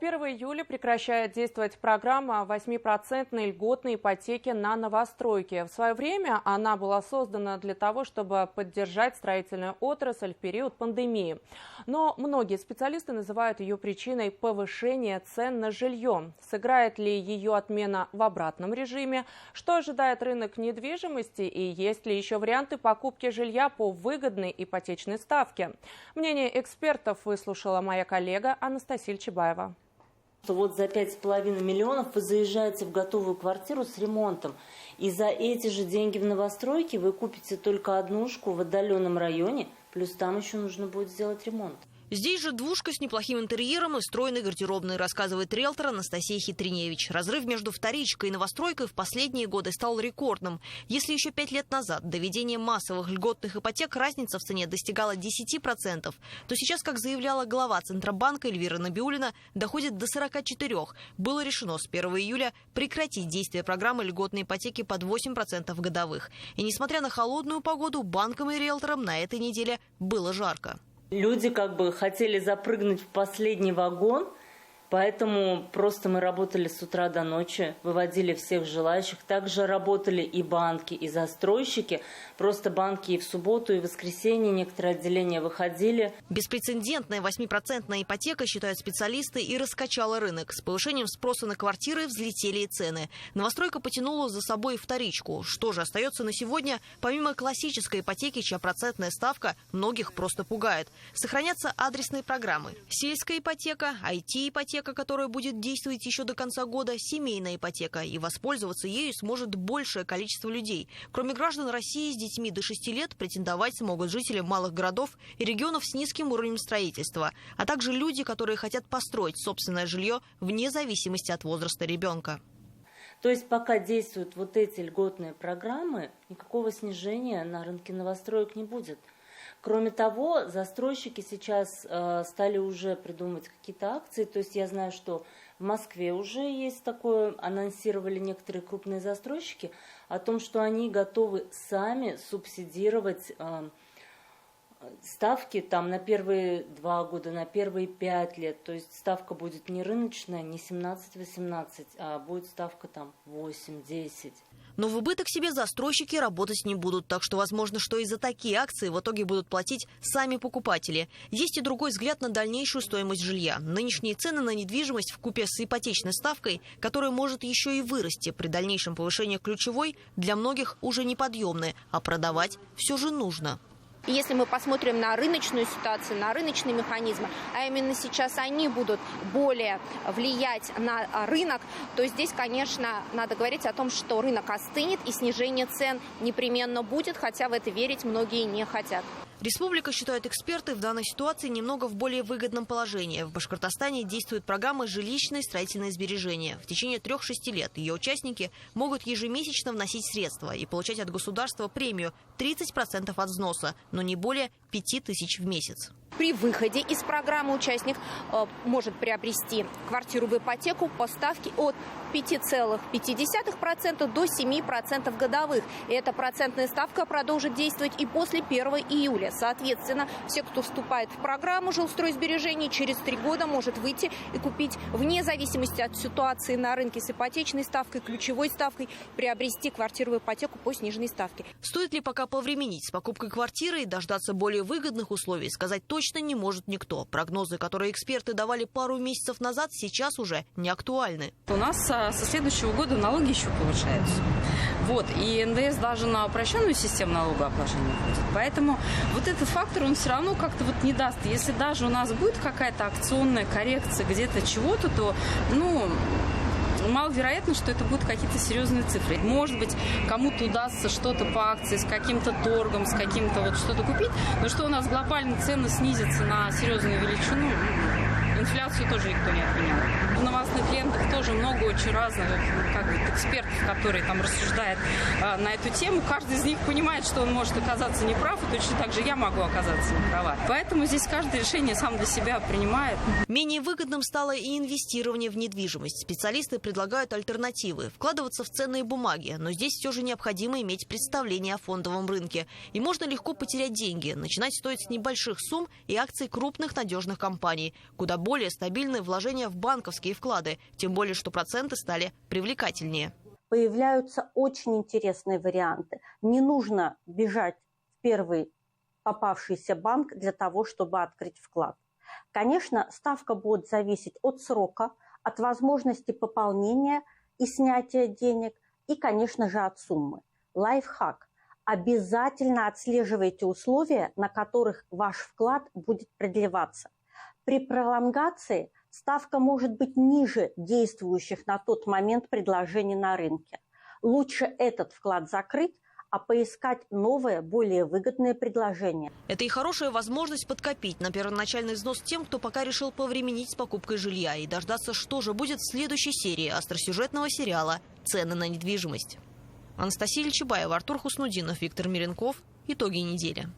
1 июля прекращает действовать программа 8% льготной ипотеки на новостройки. В свое время она была создана для того, чтобы поддержать строительную отрасль в период пандемии. Но многие специалисты называют ее причиной повышения цен на жилье. Сыграет ли ее отмена в обратном режиме? Что ожидает рынок недвижимости? И есть ли еще варианты покупки жилья по выгодной ипотечной ставке? Мнение экспертов выслушала моя коллега Анастасия Чебаева. Вот за 5,5 миллионов вы заезжаете в готовую квартиру с ремонтом. И за эти же деньги в новостройке вы купите только однушку в отдаленном районе, плюс там еще нужно будет сделать ремонт. Здесь же двушка с неплохим интерьером и встроенной гардеробной, рассказывает риэлтор Анастасия Хитриневич. Разрыв между вторичкой и новостройкой в последние годы стал рекордным. Если еще 5 лет назад до введения массовых льготных ипотек разница в цене достигала 10%, то сейчас, как заявляла глава Центробанка Эльвира Набиуллина, доходит до 44%. Было решено с 1 июля прекратить действие программы льготной ипотеки под 8% годовых. И несмотря на холодную погоду, банкам и риэлторам на этой неделе было жарко. Люди хотели запрыгнуть в последний вагон, поэтому просто мы работали с утра до ночи, выводили всех желающих. Также работали и банки, и застройщики. Просто банки и в субботу, и в воскресенье некоторые отделения выходили. Беспрецедентная 8% ипотека, считают специалисты, и раскачала рынок. С повышением спроса на квартиры взлетели и цены. Новостройка потянула за собой и вторичку. Что же остается на сегодня? Помимо классической ипотеки, чья процентная ставка многих просто пугает. Сохранятся адресные программы. Сельская ипотека, IT-ипотека, которая будет действовать еще до конца года, семейная ипотека. И воспользоваться ею сможет большее количество людей. Кроме граждан России с детьми до 6 лет, претендовать смогут жители малых городов и регионов с низким уровнем строительства, а также люди, которые хотят построить собственное жилье вне зависимости от возраста ребенка. То есть пока действуют вот эти льготные программы, никакого снижения на рынке новостроек не будет. Кроме того, застройщики сейчас стали уже придумывать какие-то акции. То есть я знаю, что в Москве уже есть такое, анонсировали некоторые крупные застройщики, о том, что они готовы сами субсидировать ставки там на первые 2 года, на первые 5 лет. То есть ставка будет не рыночная, не 17-18, а будет ставка там 8-10. Но в убыток себе застройщики работать не будут, так что возможно, что и за такие акции в итоге будут платить сами покупатели. Есть и другой взгляд на дальнейшую стоимость жилья. Нынешние цены на недвижимость вкупе с ипотечной ставкой, которая может еще и вырасти при дальнейшем повышении ключевой, для многих уже неподъемны, а продавать все же нужно. Если мы посмотрим на рыночную ситуацию, на рыночные механизмы, а именно сейчас они будут более влиять на рынок, то здесь, конечно, надо говорить о том, что рынок остынет и снижение цен непременно будет, хотя в это верить многие не хотят. Республика, считают эксперты, в данной ситуации немного в более выгодном положении. В Башкортостане действует программа «Жилищное строительное сбережение». В течение 3-6 лет ее участники могут ежемесячно вносить средства и получать от государства премию 30% от взноса, но не более 5000 в месяц. При выходе из программы участник может приобрести квартиру в ипотеку по ставке от 5,5% до 7% годовых. И эта процентная ставка продолжит действовать и после 1 июля. Соответственно, все, кто вступает в программу жилстройсбережений, через 3 года может выйти и купить, вне зависимости от ситуации на рынке с ипотечной ставкой, ключевой ставкой, приобрести квартиру в ипотеку по сниженной ставке. Стоит ли пока повременить с покупкой квартиры и дождаться более выгодных условий, сказать точно не может никто. Прогнозы, которые эксперты давали пару месяцев назад, сейчас уже не актуальны. У нас со следующего года налоги еще повышаются. И НДС даже на упрощенную систему налогообложения будет. Поэтому вот этот фактор, он все равно как-то не даст. Если даже у нас будет какая-то акционная коррекция где-то чего-то, то, маловероятно, что это будут какие-то серьезные цифры. Может быть, кому-то удастся что-то по акции с каким-то торгом, с каким-то что-то купить, но что у нас глобально цены снизятся на серьезную величину, инфляцию тоже никто не отменял. В новостных лентах тоже много очень разных экспертов, которые там рассуждают на эту тему. Каждый из них понимает, что он может оказаться неправ, и точно так же я могу оказаться неправа. Поэтому здесь каждое решение сам для себя принимает. Менее выгодным стало и инвестирование в недвижимость. Специалисты предлагают альтернативы – вкладываться в ценные бумаги. Но здесь все же необходимо иметь представление о фондовом рынке. И можно легко потерять деньги. Начинать стоит с небольших сумм и акций крупных надежных компаний. Куда более стабильны вложения в банковские вклады, тем более, что проценты стали привлекательнее. Появляются очень интересные варианты. Не нужно бежать в первый попавшийся банк для того, чтобы открыть вклад. Конечно, ставка будет зависеть от срока, от возможности пополнения и снятия денег и, конечно же, от суммы. Лайфхак. Обязательно отслеживайте условия, на которых ваш вклад будет продлеваться. При пролонгации ставка может быть ниже действующих на тот момент предложений на рынке. Лучше этот вклад закрыть, а поискать новое, более выгодное предложение. Это и хорошая возможность подкопить на первоначальный взнос тем, кто пока решил повременить с покупкой жилья и дождаться, что же будет в следующей серии остросюжетного сериала «Цены на недвижимость». Анастасия Чебаева, Артур Хуснудинов, Виктор Миренков. Итоги недели.